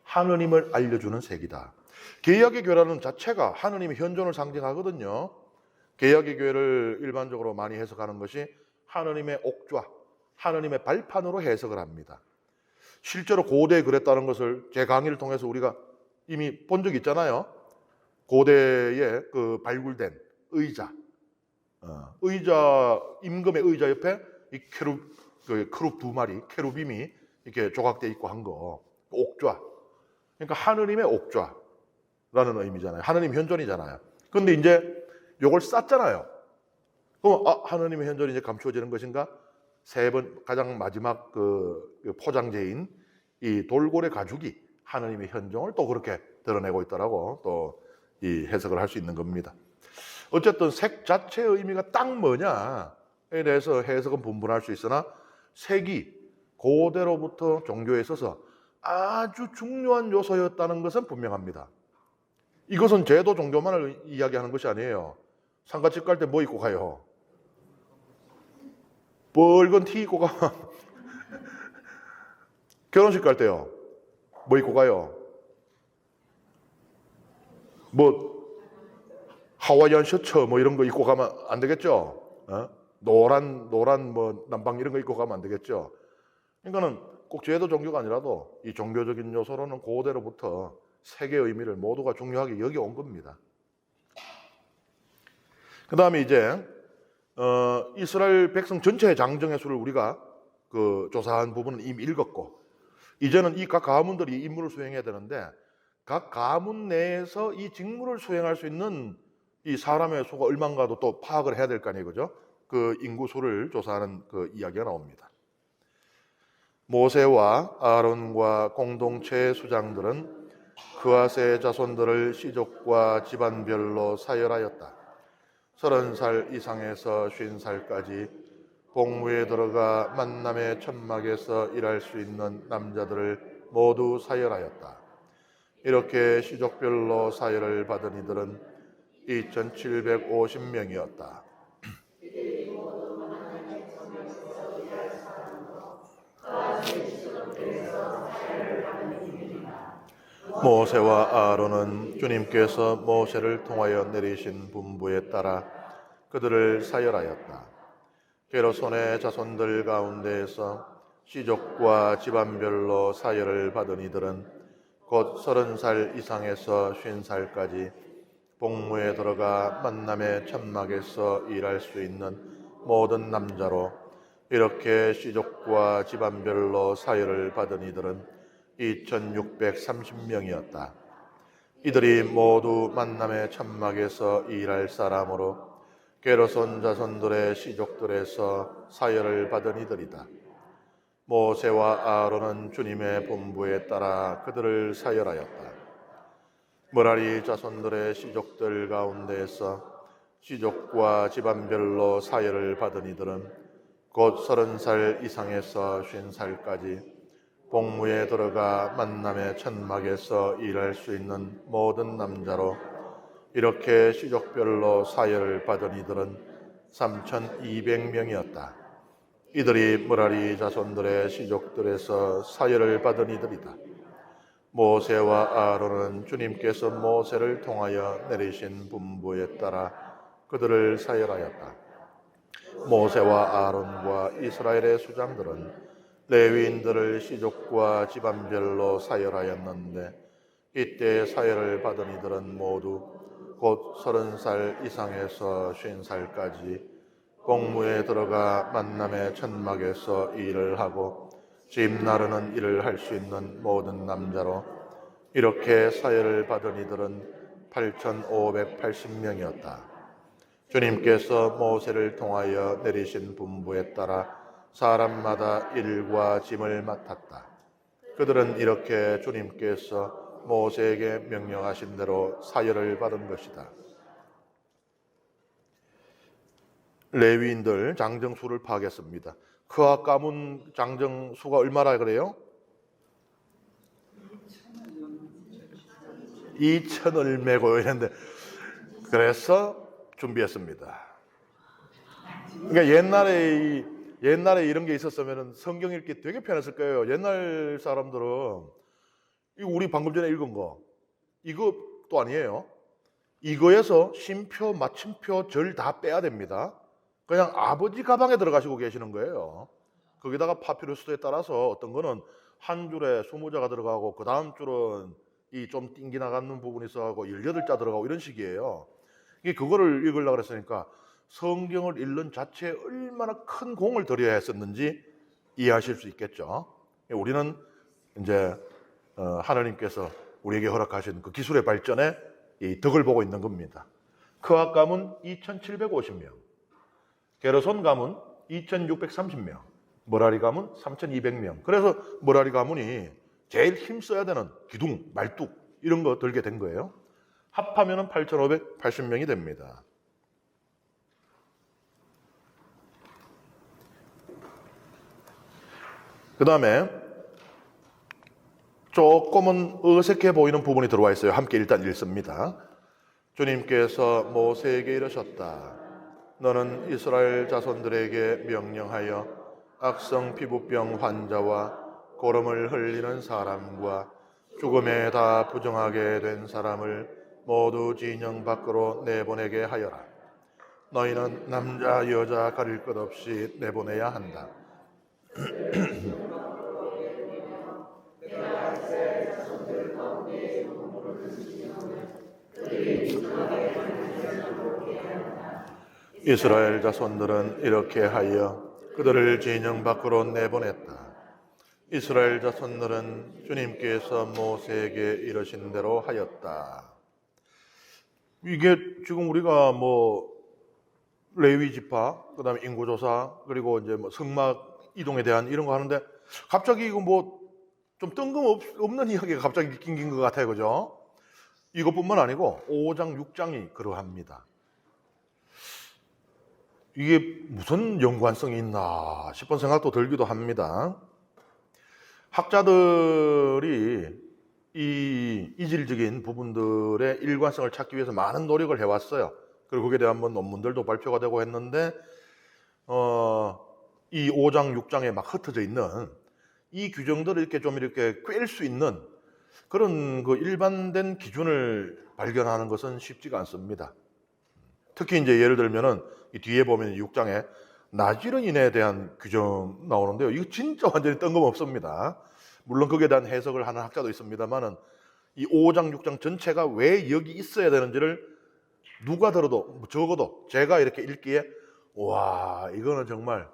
하느님을 알려주는 색이다. 개약의 교라는 자체가 하느님의 현존을 상징하거든요. 개역의 교회를 일반적으로 많이 해석하는 것이 하느님의 옥좌, 하느님의 발판으로 해석을 합니다. 실제로 고대에 그랬다는 것을 제 강의를 통해서 우리가 이미 본 적이 있잖아요. 고대에 그 발굴된 의자, 의자, 임금의 의자 옆에 이 크룹 두 마리, 케루빔이 이렇게 조각돼 있고 한 거, 옥좌. 그러니까 하느님의 옥좌라는 의미잖아요. 하느님 현존이잖아요. 그런데 이제 요걸 쌌잖아요. 그럼 하느님의 현존이 이제 감추어지는 것인가? 가장 마지막 그 포장재인 이 돌고래 가죽이 하느님의 현존을 또 그렇게 드러내고 있더라고 또 이 해석을 할 수 있는 겁니다. 어쨌든 색 자체의 의미가 딱 뭐냐에 대해서 해석은 분분할 수 있으나 색이 고대로부터 종교에 있어서 아주 중요한 요소였다는 것은 분명합니다. 이것은 제도 종교만을 이야기하는 것이 아니에요. 상가집 갈 때 뭐 입고 가요? 붉은 티 입고 가. 결혼식 갈 때요. 뭐 입고 가요? 뭐 하와이안 셔츠 뭐 이런 거 입고 가면 안 되겠죠? 노란 뭐 남방 이런 거 입고 가면 안 되겠죠? 그러니까는 꼭 제도 종교가 아니라도 이 종교적인 요소로는 고대로부터 색의 의미를 모두가 중요하게 여겨온 겁니다. 그 다음에 이제 이스라엘 백성 전체의 장정의 수를 우리가 그 조사한 부분은 이미 읽었고 이제는 이 각 가문들이 임무를 수행해야 되는데 각 가문 내에서 이 직무를 수행할 수 있는 이 사람의 수가 얼마인가도 또 파악을 해야 될 거 아니에요, 그죠? 그 인구수를 조사하는 그 이야기가 나옵니다. 모세와 아론과 공동체의 수장들은 그앗의 자손들을 시족과 집안별로 사열하였다. 30살 이상에서 50살까지 복무에 들어가 만남의 천막에서 일할 수 있는 남자들을 모두 사열하였다. 이렇게 시족별로 사열을 받은 이들은 2,750명이었다. 모세와 아론은 주님께서 모세를 통하여 내리신 분부에 따라 그들을 사열하였다. 게르손의 자손들 가운데에서 시족과 집안별로 사열을 받은 이들은 곧 30살 이상에서 50살까지 복무에 들어가 만남의 천막에서 일할 수 있는 모든 남자로 이렇게 시족과 집안별로 사열을 받은 이들은 2,630명이었다. 이들이 모두 만남의 천막에서 일할 사람으로 게르손 자손들의 시족들에서 사열을 받은 이들이다. 모세와 아론은 주님의 분부에 따라 그들을 사열하였다. 므라리 자손들의 시족들 가운데에서 시족과 집안별로 사열을 받은 이들은 곧 30살 이상에서 50살까지 복무에 들어가 만남의 천막에서 일할 수 있는 모든 남자로 이렇게 시족별로 사열을 받은 이들은 3,200명이었다. 이들이 므라리 자손들의 시족들에서 사열을 받은 이들이다. 모세와 아론은 주님께서 모세를 통하여 내리신 분부에 따라 그들을 사열하였다. 모세와 아론과 이스라엘의 수장들은 레위인들을 시족과 집안별로 사열하였는데 이때 사열을 받은 이들은 모두 곧 30살 이상에서 50살까지 복무에 들어가 만남의 천막에서 일을 하고 집 나르는 일을 할 수 있는 모든 남자로 이렇게 사열을 받은 이들은 8,580명이었다. 주님께서 모세를 통하여 내리신 분부에 따라 사람마다 일과 짐을 맡았다. 그들은 이렇게 주님께서 모세에게 명령하신 대로 사열을 받은 것이다. 레위인들 장정수를 파악했습니다. 그앗 가문 장정수가 얼마나 그래요? 2,000을 메고 이랬는데 그래서 준비했습니다. 그러니까 옛날에 이런 게 있었으면 성경 읽기 되게 편했을 거예요. 옛날 사람들은 이거 우리 방금 전에 읽은 거 이것도 아니에요. 이거에서 쉼표, 마침표, 절 다 빼야 됩니다. 그냥 아버지 가방에 들어가시고 계시는 거예요. 거기다가 파피루스에 따라서 어떤 거는 한 줄에 20자가 들어가고 그 다음 줄은 이 좀 띵기 나가는 부분이 있어가고 18자 들어가고 이런 식이에요. 이게 그거를 읽으려고 그랬으니까 성경을 읽는 자체에 얼마나 큰 공을 들여야 했었는지 이해하실 수 있겠죠. 우리는 이제 하나님께서 우리에게 허락하신 그 기술의 발전에 이 덕을 보고 있는 겁니다. 크악 가문 2,750명, 게르손 가문 2,630명, 머라리 가문 3,200명. 그래서 머라리 가문이 제일 힘써야 되는 기둥, 말뚝 이런 거 들게 된 거예요. 합하면 8,580명이 됩니다. 그 다음에 조금은 어색해 보이는 부분이 들어와 있어요. 함께 일단 읽습니다. 주님께서 모세에게 이르셨다. 너는 이스라엘 자손들에게 명령하여 악성 피부병 환자와 고름을 흘리는 사람과 죽음에 다 부정하게 된 사람을 모두 진영 밖으로 내보내게 하여라. 너희는 남자 여자 가릴 것 없이 내보내야 한다. 이스라엘 자손들은 이렇게 하여 그들을 진영 밖으로 내보냈다. 이스라엘 자손들은 주님께서 모세에게 이르신 대로 하였다. 이게 지금 우리가 뭐 레위 지파, 그다음에 인구조사, 그리고 이제 뭐 성막 이동에 대한 이런 거 하는데 갑자기 이거 뭐 좀 뜬금없는 이야기가 갑자기 낑긴 것 같아요, 그죠? 이것뿐만 아니고 5장, 6장이 그러합니다. 이게 무슨 연관성이 있나 싶은 생각도 들기도 합니다. 학자들이 이 이질적인 부분들의 일관성을 찾기 위해서 많은 노력을 해왔어요. 그리고 거기에 대한 논문들도 발표가 되고 했는데 이 5장, 6장에 막 흩어져 있는 이 규정들을 이렇게 꿰일 수 있는 그런 그 일반된 기준을 발견하는 것은 쉽지가 않습니다. 특히 이제 예를 들면은 이 뒤에 보면 6장에 나지르인에 대한 규정 나오는데요. 이거 진짜 완전히 뜬금없습니다. 물론 거기에 대한 해석을 하는 학자도 있습니다만은 이 5장, 6장 전체가 왜 여기 있어야 되는지를 누가 들어도 적어도 제가 이렇게 읽기에 와 이거는 정말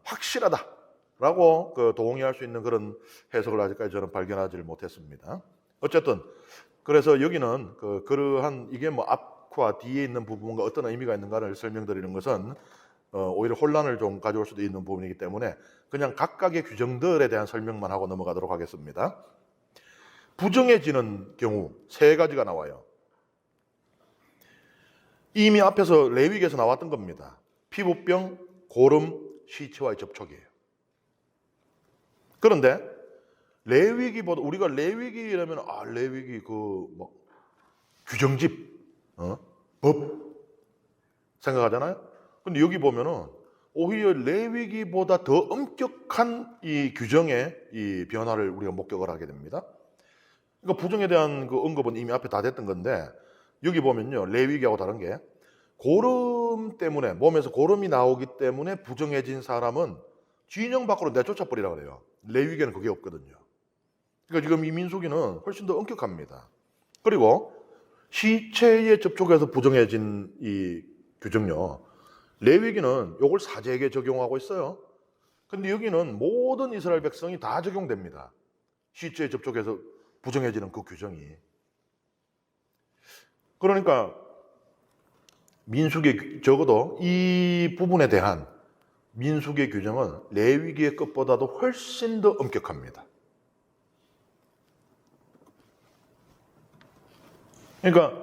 확실하다라고 동의할 수 있는 그런 해석을 아직까지 저는 발견하지를 못했습니다. 어쨌든 그래서 여기는 그러한 이게 뭐 앞과 뒤에 있는 부분과 어떤 의미가 있는가를 설명드리는 것은 오히려 혼란을 좀 가져올 수도 있는 부분이기 때문에 그냥 각각의 규정들에 대한 설명만 하고 넘어가도록 하겠습니다. 부정해지는 경우 세 가지가 나와요. 이미 앞에서 레위기에서 나왔던 겁니다. 피부병, 고름, 시체와의 접촉이에요. 그런데 레위기보다 우리가 레위기라면 레위기 규정집, 법 생각하잖아요. 근데 여기 보면은 오히려 레위기보다 더 엄격한 이 규정의 이 변화를 우리가 목격을 하게 됩니다. 그러니까 부정에 대한 그 언급은 이미 앞에 다 됐던 건데 여기 보면요 레위기하고 다른 게 고름 때문에 몸에서 고름이 나오기 때문에 부정해진 사람은 진영 밖으로 내쫓아 버리라고 그래요. 레위기에는 그게 없거든요. 그러니까 지금 이 민수기는 훨씬 더 엄격합니다. 그리고 시체에 접촉해서 부정해진 이 규정요. 레위기는 이걸 사제에게 적용하고 있어요. 근데 여기는 모든 이스라엘 백성이 다 적용됩니다. 시체에 접촉해서 부정해지는 그 규정이. 그러니까 민수기 적어도 이 부분에 대한 민수기의 규정은 레위기의 것보다도 훨씬 더 엄격합니다. 그러니까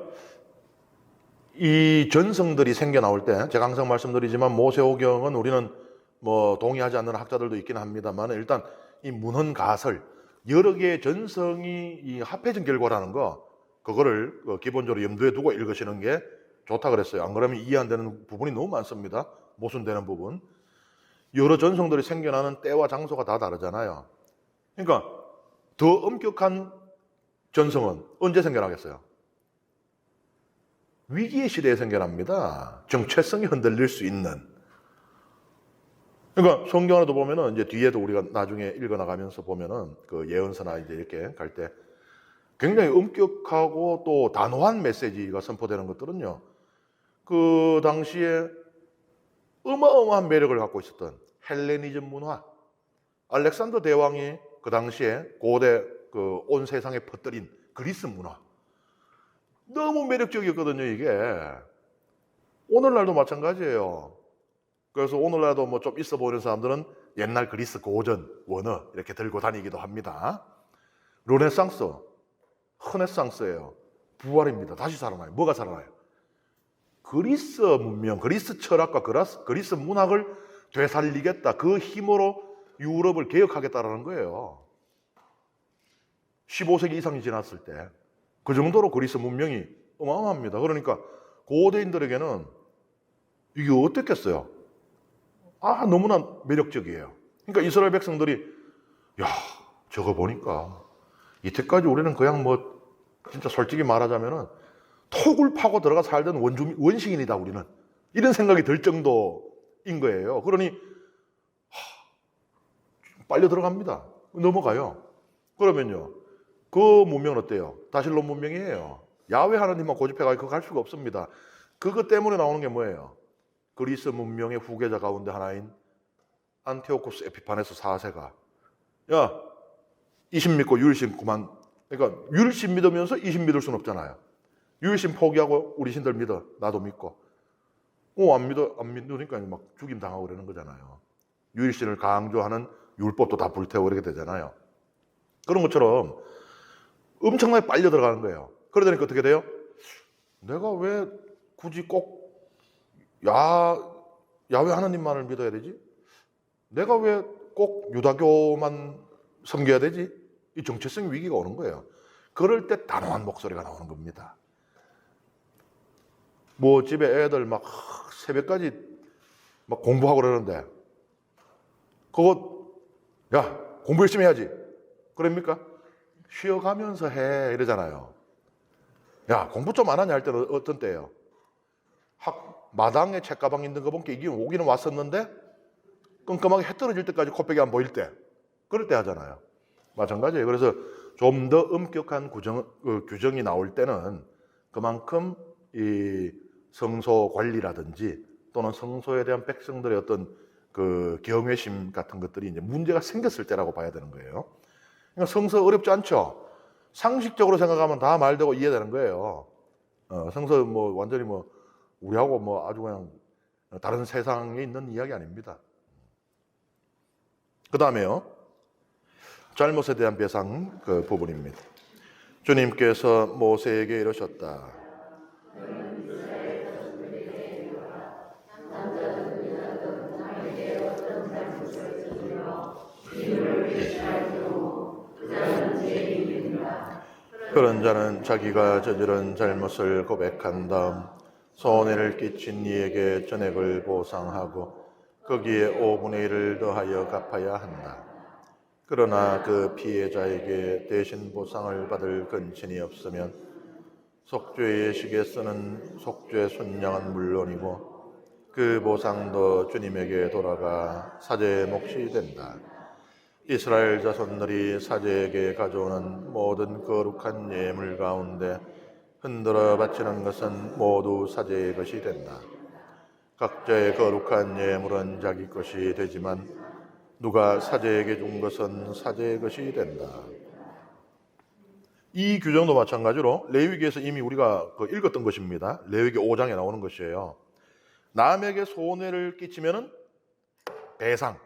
이 전성들이 생겨 나올 때 제가 항상 말씀드리지만 모세오경은 우리는 뭐 동의하지 않는 학자들도 있긴 합니다만 일단 이 문헌가설 여러 개의 전성이 이 합해진 결과라는 거 그거를 기본적으로 염두에 두고 읽으시는 게 좋다 그랬어요. 안 그러면 이해 안 되는 부분이 너무 많습니다. 모순되는 부분. 여러 전성들이 생겨나는 때와 장소가 다 다르잖아요. 그러니까 더 엄격한 전성은 언제 생겨나겠어요? 위기의 시대에 생겨납니다. 정체성이 흔들릴 수 있는. 그러니까 성경에도 보면은 이제 뒤에도 우리가 나중에 읽어 나가면서 보면은 그 예언서나 이제 이렇게 갈 때 굉장히 엄격하고 또 단호한 메시지가 선포되는 것들은요. 그 당시에 어마어마한 매력을 갖고 있었던 헬레니즘 문화, 알렉산더 대왕이 그 당시에 고대 그 온 세상에 퍼뜨린 그리스 문화, 너무 매력적이었거든요, 이게. 오늘날도 마찬가지예요. 그래서 오늘날도 뭐 좀 있어 보이는 사람들은 옛날 그리스 고전, 원어 이렇게 들고 다니기도 합니다. 르네상스, 흐네상스예요. 부활입니다. 다시 살아나요. 뭐가 살아나요? 그리스 문명, 그리스 철학과 그리스 문학을 되살리겠다. 그 힘으로 유럽을 개혁하겠다라는 거예요. 15세기 이상이 지났을 때. 그 정도로 그리스 문명이 어마어마합니다. 그러니까 고대인들에게는 이게 어땠겠어요? 너무나 매력적이에요. 그러니까 이스라엘 백성들이 야, 저거 보니까 이때까지 우리는 그냥 뭐 진짜 솔직히 말하자면은 톡을 파고 들어가 살던 원시인이다 우리는. 이런 생각이 들 정도인 거예요. 그러니 빨려 들어갑니다. 넘어가요. 그러면요. 그 문명은 어때요? 다실론 문명이에요. 야훼 하나님만 고집해가지고 갈 수가 없습니다. 그것 때문에 나오는 게 뭐예요? 그리스 문명의 후계자 가운데 하나인 안티오코스 에피파네스 4세가 야, 이신 믿고 유일신 그만. 그러니까 유일신 믿으면서 이신 믿을 수는 없잖아요. 유일신 포기하고 우리 신들 믿어. 나도 믿고. 안 믿으니까 막 죽임 당하고 그러는 거잖아요. 유일신을 강조하는 율법도 다 불태우고 이렇게 되잖아요. 그런 것처럼 엄청나게 빨려 들어가는 거예요. 그러다니까 어떻게 돼요? 내가 왜 굳이 꼭 야훼 하나님만을 믿어야 되지? 내가 왜 꼭 유다교만 섬겨야 되지? 이 정체성 위기가 오는 거예요. 그럴 때 단호한 목소리가 나오는 겁니다. 뭐 집에 애들 막 새벽까지 막 공부하고 그러는데 그거 야 공부 열심히 해야지. 그럽니까? 쉬어가면서 해 이러잖아요. 야 공부 좀 안 하냐 할 때는 어떤 때예요? 마당에 책가방 있는 거 보니까 이게 오기는 왔었는데 끔끔하게 해 떨어질 때까지 코빼기 안 보일 때 그럴 때 하잖아요. 마찬가지예요. 그래서 좀 더 엄격한 규정이 나올 때는 그만큼 이 성소 관리라든지 또는 성소에 대한 백성들의 어떤 그 경외심 같은 것들이 이제 문제가 생겼을 때라고 봐야 되는 거예요. 그러니까 성소 어렵지 않죠. 상식적으로 생각하면 다 말되고 이해되는 거예요. 성소 뭐 완전히 뭐 우리하고 뭐 아주 그냥 다른 세상에 있는 이야기 아닙니다. 그 다음에요. 잘못에 대한 배상 그 부분입니다. 주님께서 모세에게 이러셨다. 그런 자는 자기가 저지른 잘못을 고백한 다음 손해를 끼친 이에게 전액을 보상하고 거기에 5분의 1을 더하여 갚아야 한다. 그러나 그 피해자에게 대신 보상을 받을 근친이 없으면 속죄의 식에 쓰는 속죄 순양은 물론이고 그 보상도 주님에게 돌아가 사제의 몫이 된다. 이스라엘 자손들이 사제에게 가져오는 모든 거룩한 예물 가운데 흔들어 바치는 것은 모두 사제의 것이 된다. 각자의 거룩한 예물은 자기 것이 되지만 누가 사제에게 준 것은 사제의 것이 된다. 이 규정도 마찬가지로 레위기에서 이미 우리가 읽었던 것입니다. 레위기 5장에 나오는 것이에요. 남에게 손해를 끼치면은 배상.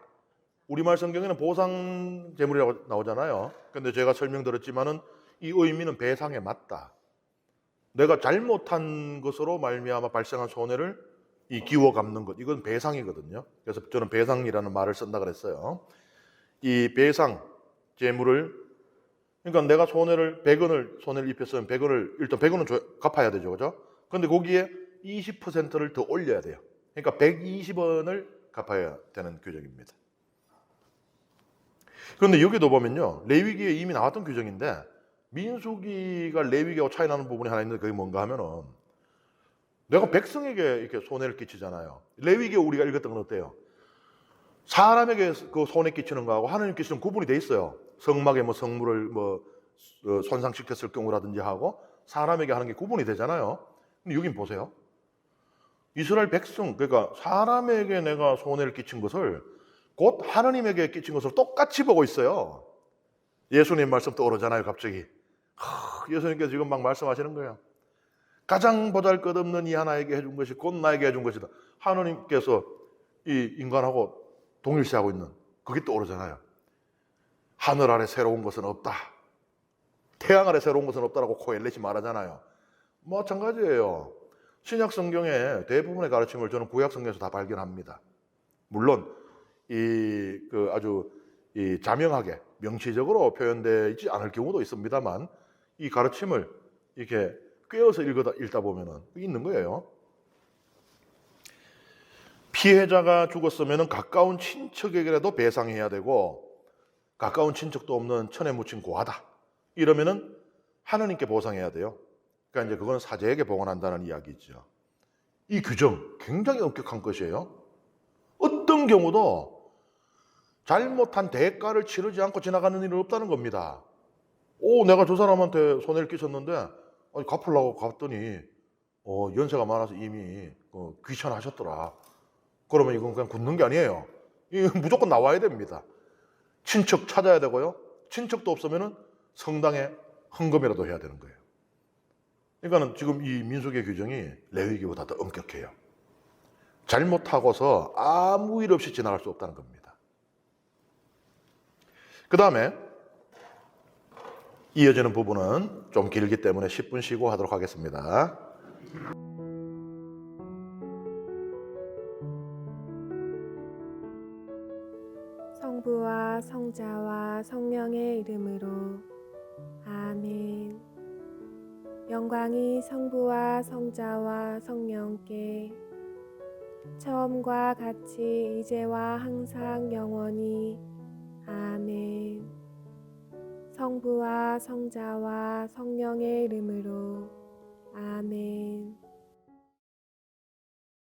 우리말 성경에는 보상 제물이라고 나오잖아요. 근데 제가 설명드렸지만은 이 의미는 배상에 맞다. 내가 잘못한 것으로 말미암아 발생한 손해를 기워 갚는 것. 이건 배상이거든요. 그래서 저는 배상이라는 말을 쓴다 그랬어요. 이 배상 제물을 그러니까 내가 100원을 손해를 입혔으면 100원은 갚아야 되죠. 그죠? 근데 거기에 20%를 더 올려야 돼요. 그러니까 120원을 갚아야 되는 규정입니다. 그런데 여기도 보면요. 레위기에 이미 나왔던 규정인데 민수기가 레위기하고 차이 나는 부분이 하나 있는데 그게 뭔가 하면은 내가 백성에게 이렇게 손해를 끼치잖아요. 레위기에 우리가 읽었던 건 어때요? 사람에게 그 손해 끼치는 거하고 하나님께서는 구분이 돼 있어요. 성막에 뭐 성물을 손상시켰을 경우라든지 하고 사람에게 하는 게 구분이 되잖아요. 근데 여긴 보세요. 이스라엘 백성, 그러니까 사람에게 내가 손해를 끼친 것을 곧 하나님에게 끼친 것을 똑같이 보고 있어요. 예수님 말씀 떠오르잖아요, 갑자기. 예수님께서 지금 막 말씀하시는 거예요. 가장 보잘것없는 이 하나에게 해준 것이 곧 나에게 해준 것이다. 하나님께서 이 인간하고 동일시하고 있는 그게 떠오르잖아요. 하늘 아래 새로운 것은 없다. 태양 아래 새로운 것은 없다라고 코엘렛이 말하잖아요. 마찬가지예요. 신약 성경의 대부분의 가르침을 저는 구약 성경에서 다 발견합니다. 물론 아주 자명하게 명시적으로 표현되어 있지 않을 경우도 있습니다만 이 가르침을 이렇게 꿰어서 읽다 보면은 있는 거예요. 피해자가 죽었으면 가까운 친척에게라도 배상해야 되고 가까운 친척도 없는 천에 묻힌 고아다. 이러면은 하나님께 보상해야 돼요. 그러니까 이제 그거는 사제에게 봉헌한다는 이야기죠. 이 규정 굉장히 엄격한 것이에요. 어떤 경우도 잘못한 대가를 치르지 않고 지나가는 일은 없다는 겁니다. 내가 저 사람한테 손해를 끼쳤는데 갚으려고 갔더니 연세가 많아서 이미 귀찮아하셨더라. 그러면 이건 그냥 굳는 게 아니에요. 이건 무조건 나와야 됩니다. 친척 찾아야 되고요. 친척도 없으면 성당에 헌금이라도 해야 되는 거예요. 그러니까 지금 이 민수기 규정이 레위기보다 더 엄격해요. 잘못하고서 아무 일 없이 지나갈 수 없다는 겁니다. 그 다음에 이어지는 부분은 좀 길기 때문에 10분 쉬고 하도록 하겠습니다. 성부와 성자와 성령의 이름으로 아멘. 영광이 성부와 성자와 성령께 처음과 같이 이제와 항상 영원히 아멘. 성부와 성자와 성령의 이름으로 아멘.